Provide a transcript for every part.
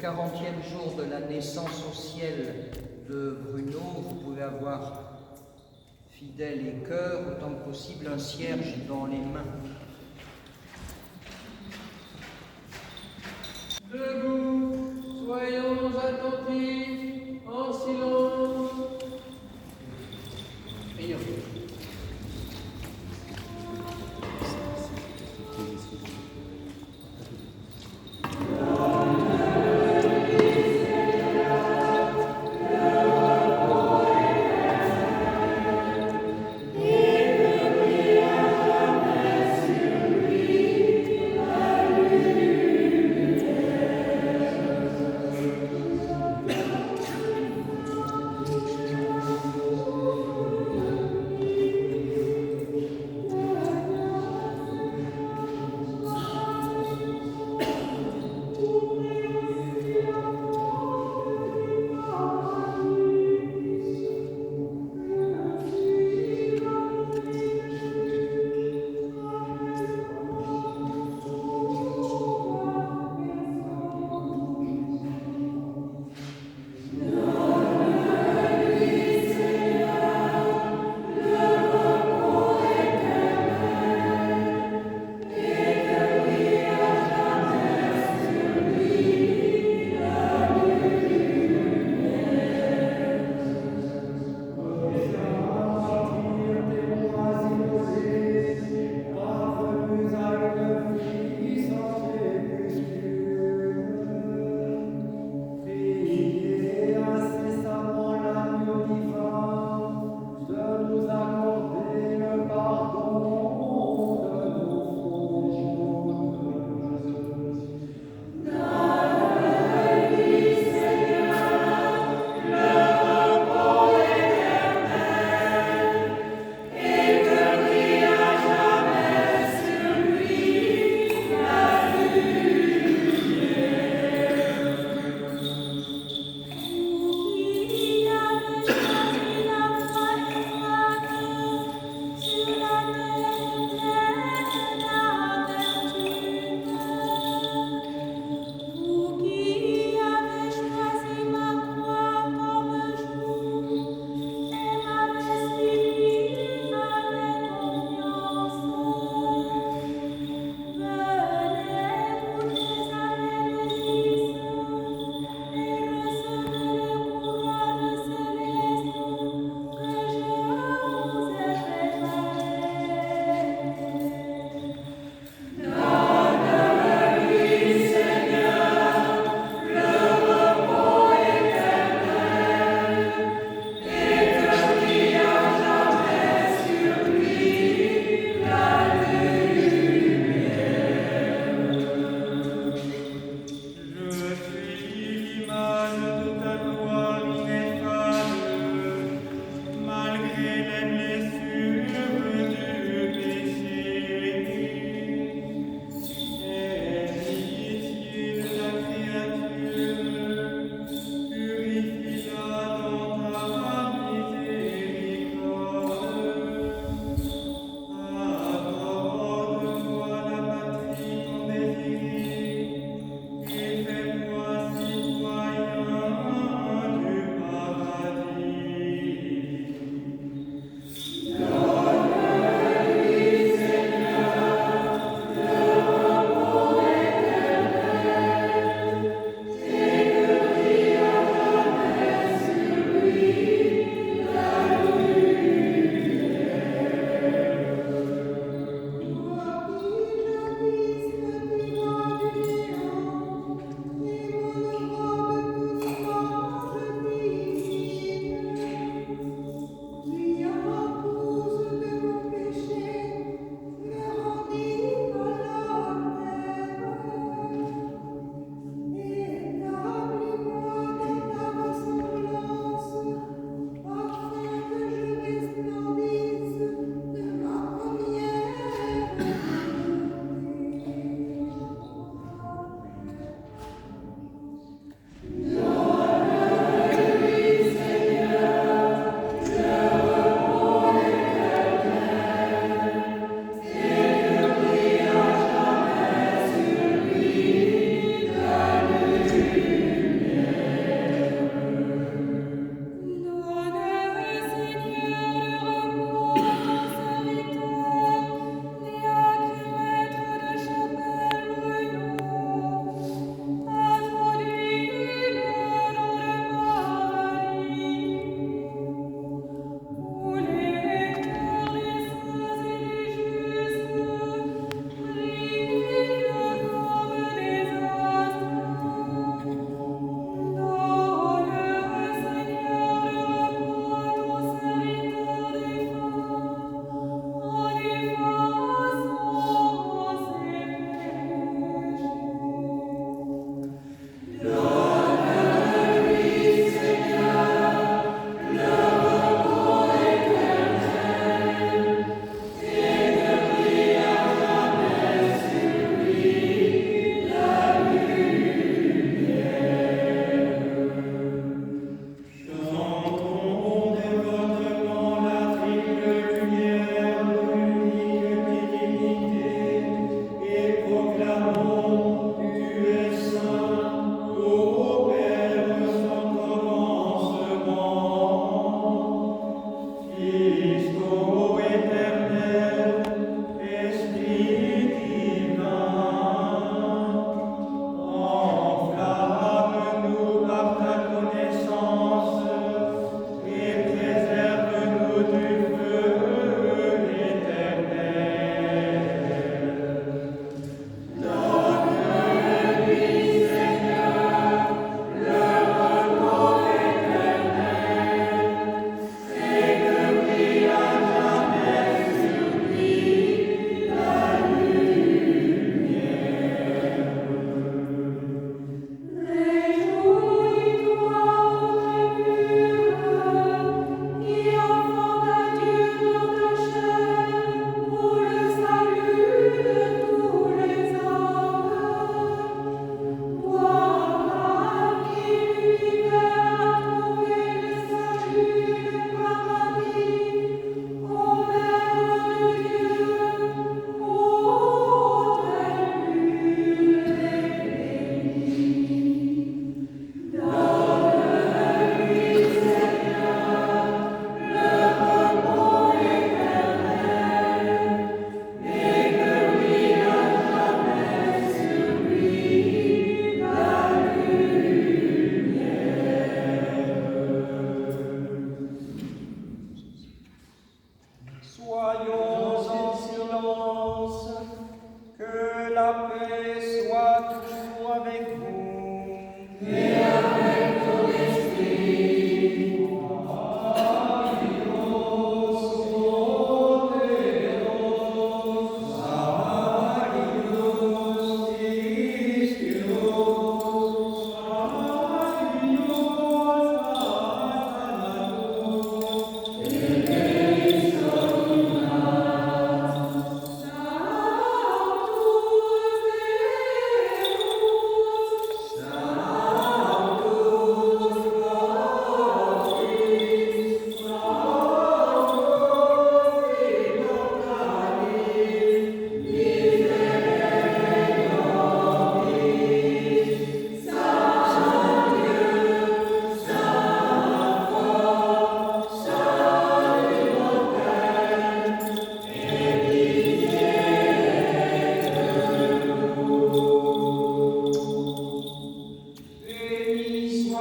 40e jour de la naissance au ciel de Bruno, vous pouvez avoir, fidèles et cœur, autant que possible, un cierge dans les mains. Debout, soyons attentifs, en silence. Prions.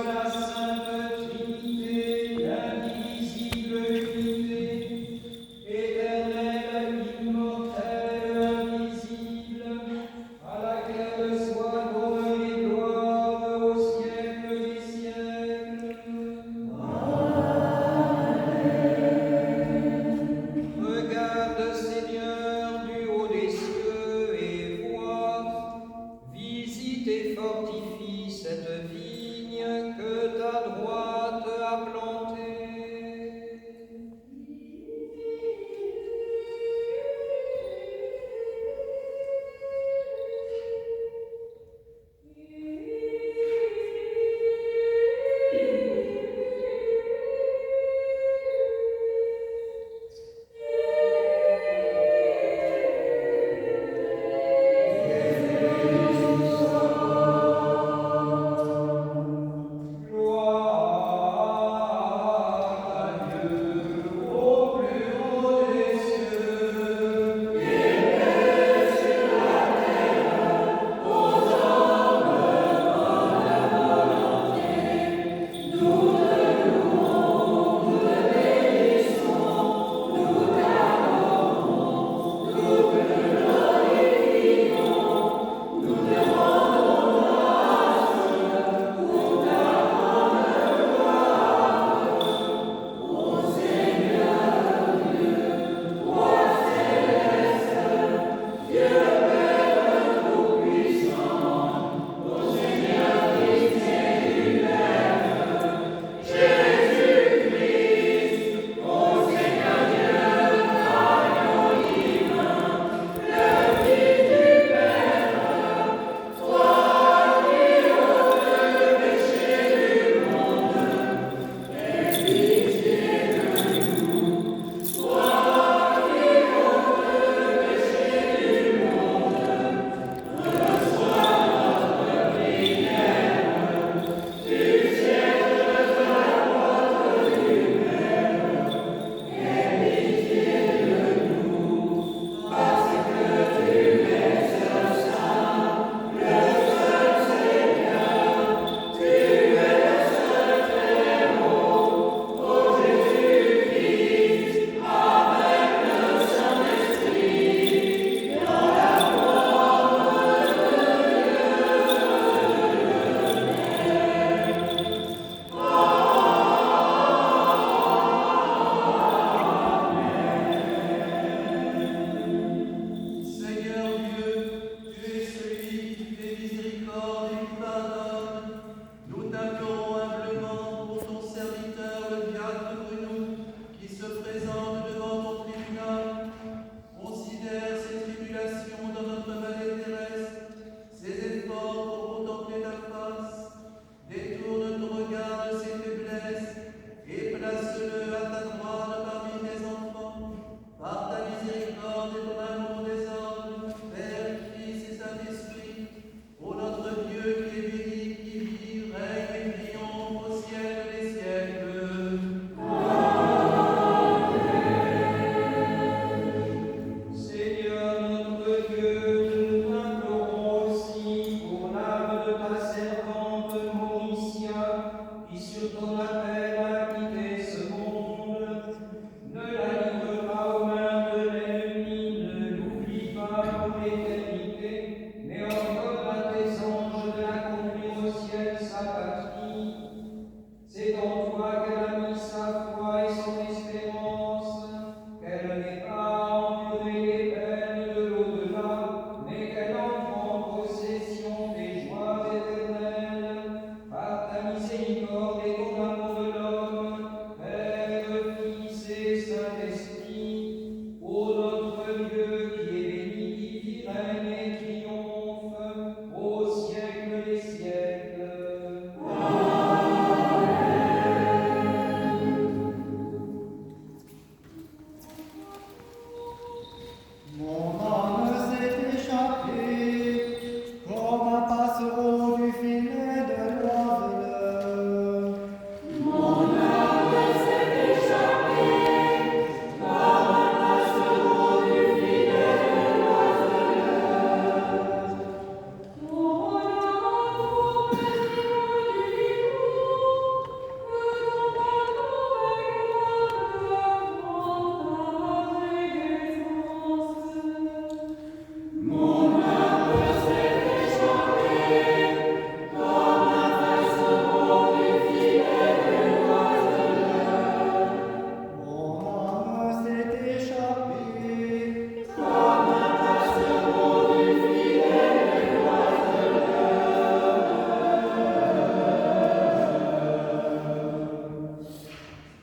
la Sainte Trinité, l'indivisible unité, éternelle, immortelle, invisible, à laquelle soit l'honneur et gloire au siècle des siècles. Regarde, Seigneur, du haut des cieux et vois, visite et fortifie cette vigne que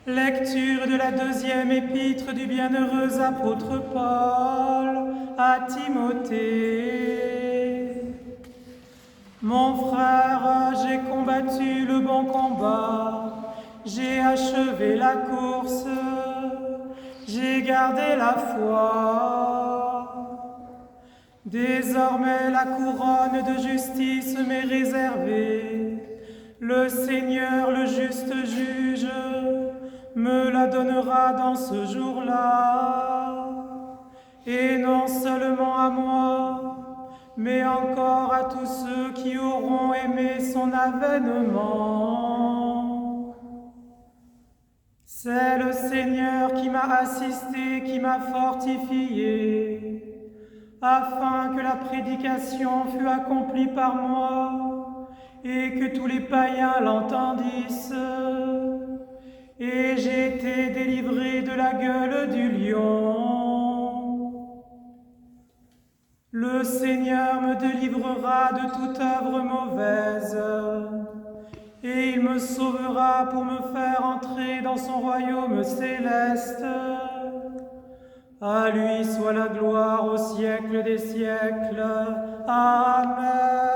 Lecture de la deuxième épître du bienheureux apôtre Paul à Timothée. Mon frère, j'ai combattu le bon combat, j'ai achevé la course, j'ai gardé la foi. Désormais la couronne de justice m'est réservée. Le Seigneur, le juste juge, me la donnera dans ce jour-là. Et non seulement à moi, mais encore à tous ceux qui auront aimé son avènement. C'est le Seigneur qui m'a assisté, qui m'a fortifié, afin que la prédication fût accomplie par moi et que tous les païens l'entendissent. Et j'ai été délivré de la gueule du lion. Le Seigneur me délivrera de toute œuvre mauvaise, et il me sauvera pour me faire entrer dans son royaume céleste. À lui soit la gloire au siècle des siècles. Amen.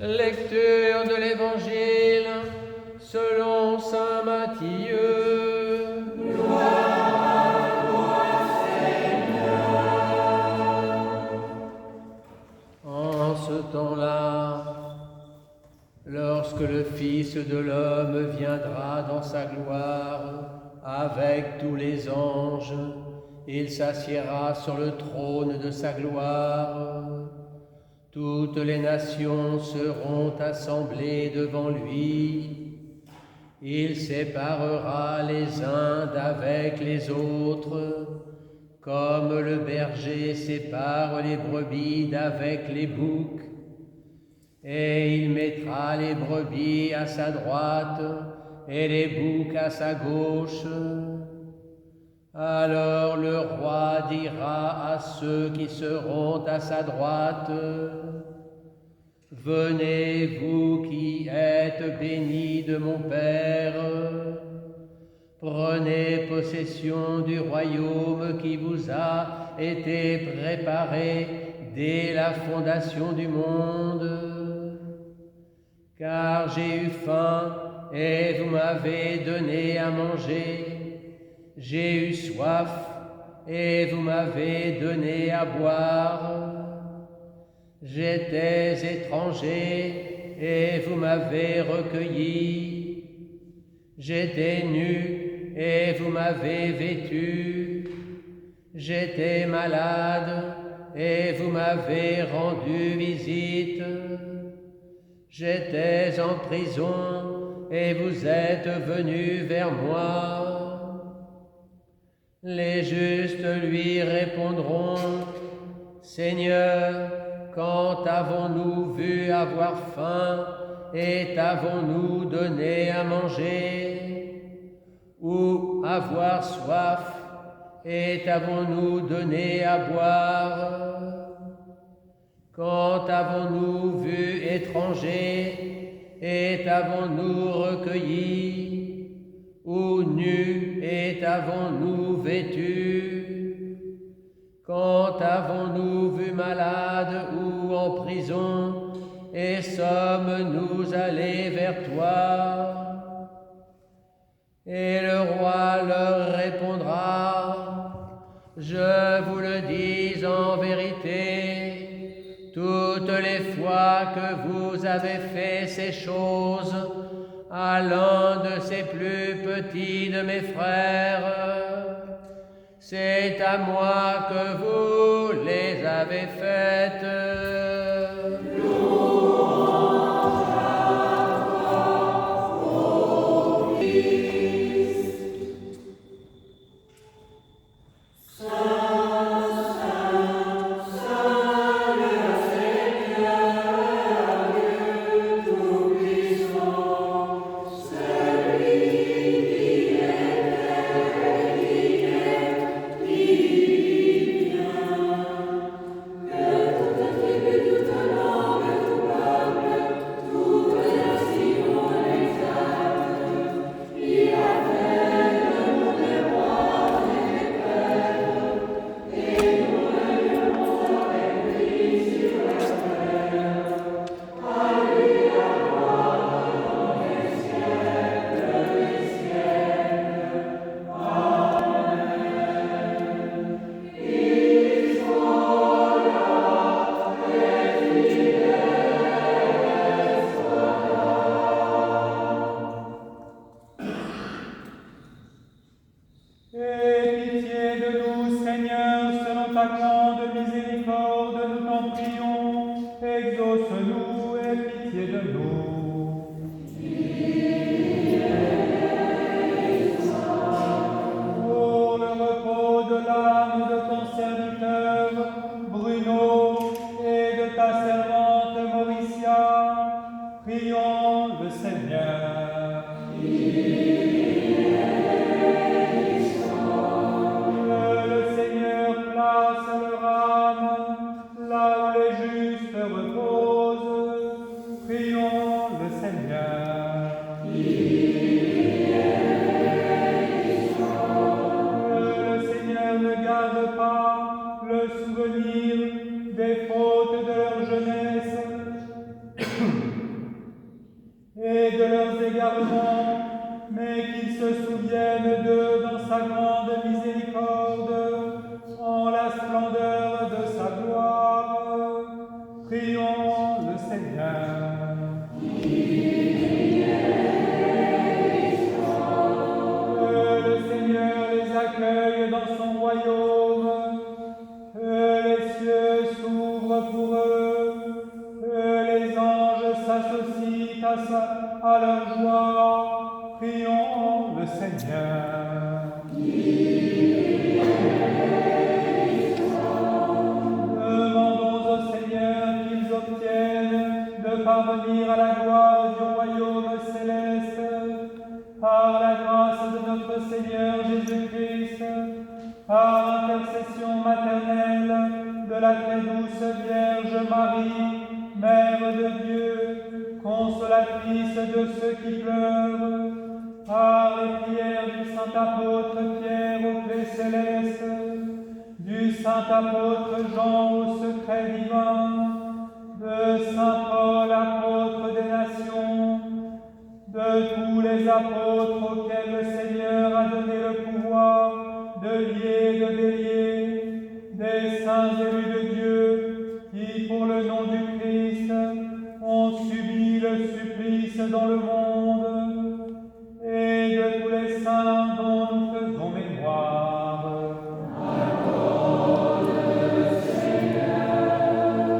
Lecture de l'Évangile selon saint Matthieu. Gloire à toi, Seigneur. En ce temps-là, lorsque le Fils de l'homme viendra dans sa gloire avec tous les anges, il s'assiera sur le trône de sa gloire. Toutes les nations seront assemblées devant lui. Il séparera les uns d'avec les autres, comme le berger sépare les brebis d'avec les boucs. Et il mettra les brebis à sa droite et les boucs à sa gauche. Alors le roi dira à ceux qui seront à sa droite: venez, vous qui êtes bénis de mon Père, prenez possession du royaume qui vous a été préparé dès la fondation du monde. Car j'ai eu faim et vous m'avez donné à manger. J'ai eu soif et vous m'avez donné à boire. J'étais étranger et vous m'avez recueilli. J'étais nu et vous m'avez vêtu. J'étais malade et vous m'avez rendu visite. J'étais en prison et vous êtes venus vers moi. Les justes lui répondront: Seigneur, quand avons-nous vu avoir faim et t'avons-nous donné à manger? Ou avoir soif et t'avons-nous donné à boire? Quand avons-nous vu étranger et t'avons-nous recueilli? Ou nu et t'avons-nous vêtu? Quand avons-nous vu malade ou en prison et sommes-nous allés vers toi? Et le roi leur répondra: je vous le dis en vérité, toutes les fois que vous avez fait ces choses à l'un de ces plus petits de mes frères, c'est à moi que vous les avez faites. Exauce-nous et pitié de nous. Pour le repos de l'âme de ton serviteur Bruno et de ta servante Mauricia, prions le Seigneur. Que le Seigneur place leur âme là où les justes reposent, prions le Seigneur. Que le Seigneur ne garde pas le souvenir des fautes de leur jeunesse et de leurs égarements, mais qu'il se souvienne d'eux dans sa grande miséricorde, en la splendeur de sa gloire. Prions le Seigneur. Que le Seigneur les accueille dans son royaume, que les cieux s'ouvrent pour eux, que les anges s'associent à leur joie. Prions le Seigneur. Demandons au Seigneur qu'ils obtiennent de parvenir à la gloire du royaume céleste par la grâce de notre Seigneur Jésus-Christ, par l'intercession maternelle de la très douce Vierge Marie, Mère de Dieu, consolatrice de ceux qui pleurent, par les prières du saint apôtre Pierre aux clés célestes, du saint apôtre Jean au secret divin, de saint Paul, apôtre des nations, de tous les apôtres auxquels le Seigneur a donné le pouvoir de lier et de délier, des saints élus de Dieu qui, pour le nom du Christ, ont subi le supplice dans le monde, et de tous les saints dont nous faisons mémoire. Accorde, Seigneur.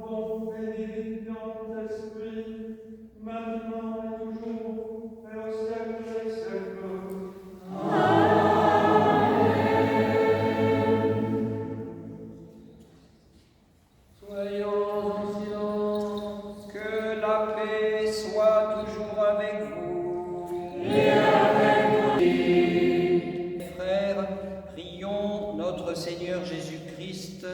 bon bénédictant esprit, maintenant et toujours, et au siècle des siècles. Soyons en silence. Que la paix soit toujours avec vous. Et avec Mes frères, prions notre Seigneur Jésus-Christ,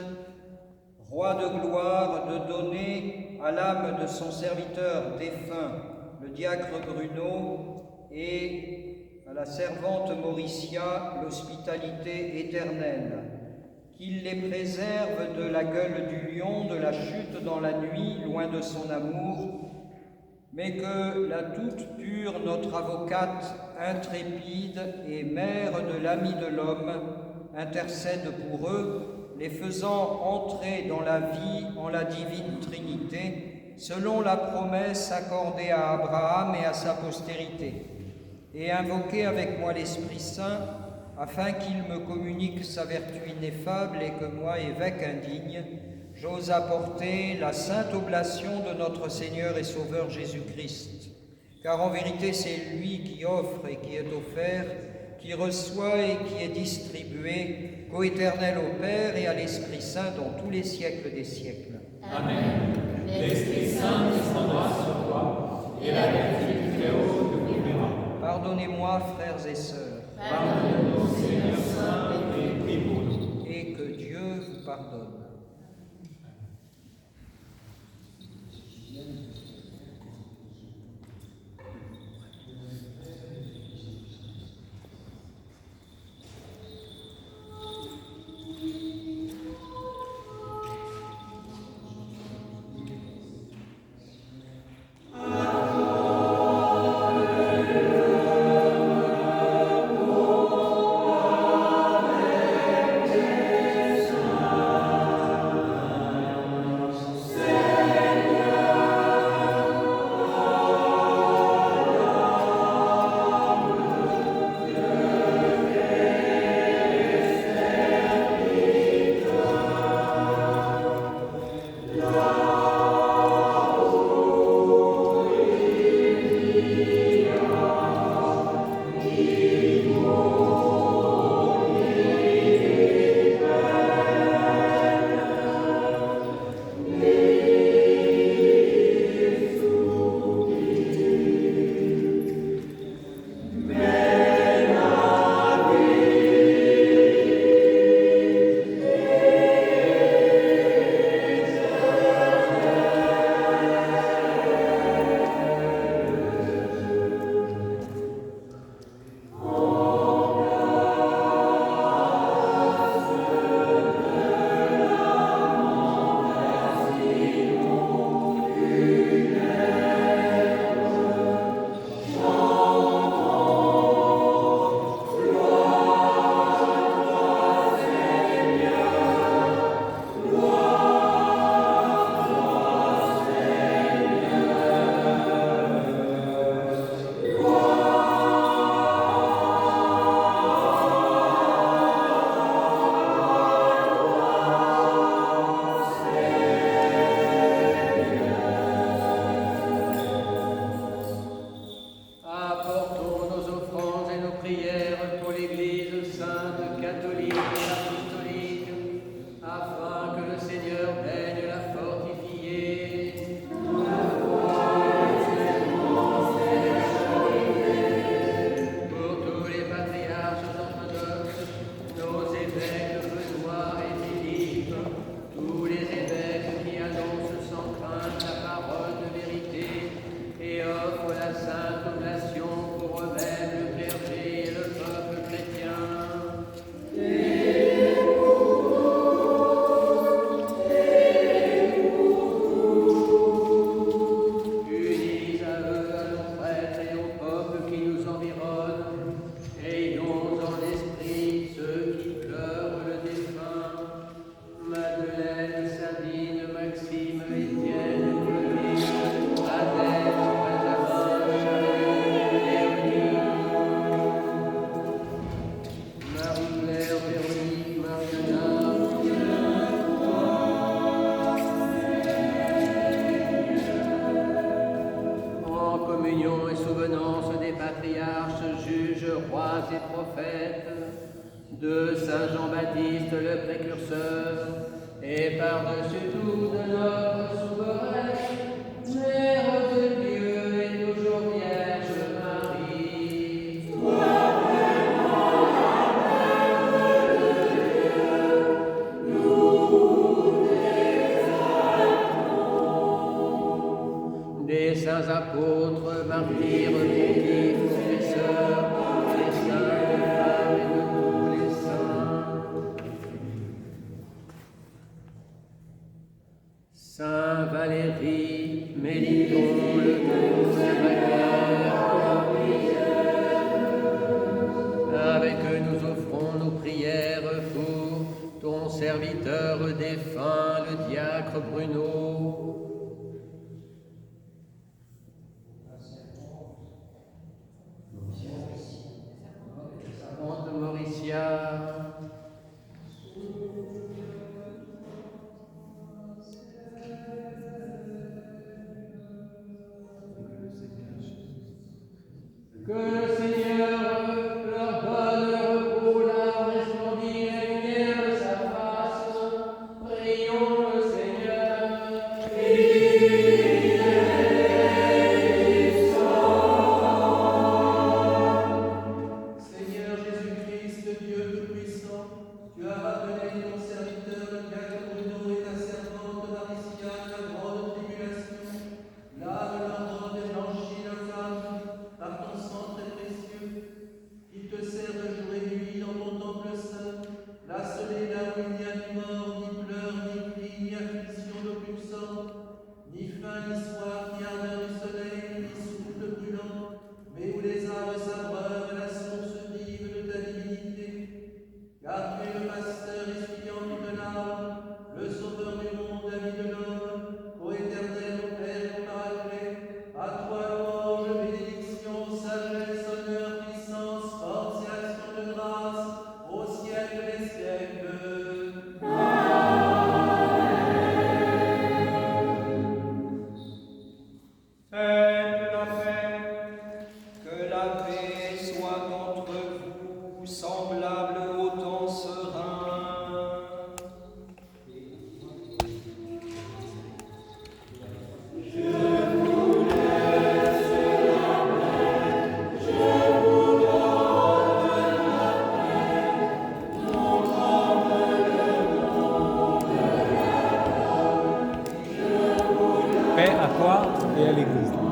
Roi de gloire, de donner à l'âme de son serviteur défunt, le diacre Bruno, et à la servante Mauricia, l'hospitalité éternelle. Qu'il les préserve de la gueule du lion, de la chute dans la nuit, loin de son amour, mais que la toute pure, notre avocate intrépide et mère de l'ami de l'homme, intercède pour eux, les faisant entrer dans la vie en la divine Trinité, selon la promesse accordée à Abraham et à sa postérité. Et invoquez avec moi l'Esprit Saint, afin qu'il me communique sa vertu ineffable et que moi, évêque indigne, j'ose apporter la sainte oblation de notre Seigneur et Sauveur Jésus-Christ. Car en vérité, c'est lui qui offre et qui est offert, qui reçoit et qui est distribué, coéternel au Père et à l'Esprit Saint dans tous les siècles des siècles. Amen. L'Esprit Saint descendra sur toi, et la vertu du Très-Haut te couvrira. Pardonnez-moi, frères et sœurs, Pardonne-nous, Seigneur Saint, et prie pour nous. et que Dieu vous pardonne. Jean-Baptiste le précurseur, et par-dessus tout de notre souveraine, Mère de Dieu et toujours Vierge Marie. Des saints apôtres, martyrs, pontifes, confesseurs, des saints de femmes et de tous les saints. Saint Valérie, méditons le tout avec eux nous offrons nos prières pour ton serviteur défunt, le diacre Bruno. Sainte Mauricia. Que le Seigneur leur donne repos, la resplendie et lumière de sa face. Prions le Seigneur. Seigneur Jésus-Christ, Dieu Tout-Puissant, tu as rappelé ton serviteur, le diacre Bruno et ta servante Mauricia de la grande tribulation. Lave leur robe et blanchis leur femme par ton sang très précieux. Qu'ils te servent jour et nuit dans ton temple saint, lacelés là où il n'y a ni mort, ni pleurs, ni cris, ni affliction d'aucune sorte, ni faim, ni soif, ni ardeur du soleil, ni souffle brûlant, mais où les âmes s'abreuvent la source vive de ta divinité. Car tu es le pasteur essuayant toute l'âme, le sauveur du monde, ami de l'homme, ô éternel, ô Père, ô Paraclet, à toi louange, bénédiction, sagesse, honneur, puissance, force et action de grâce, au siècle des siècles. Faites la paix. Que la paix soit entre vous, semblable au temps serein. Paix à toi et à l'Église.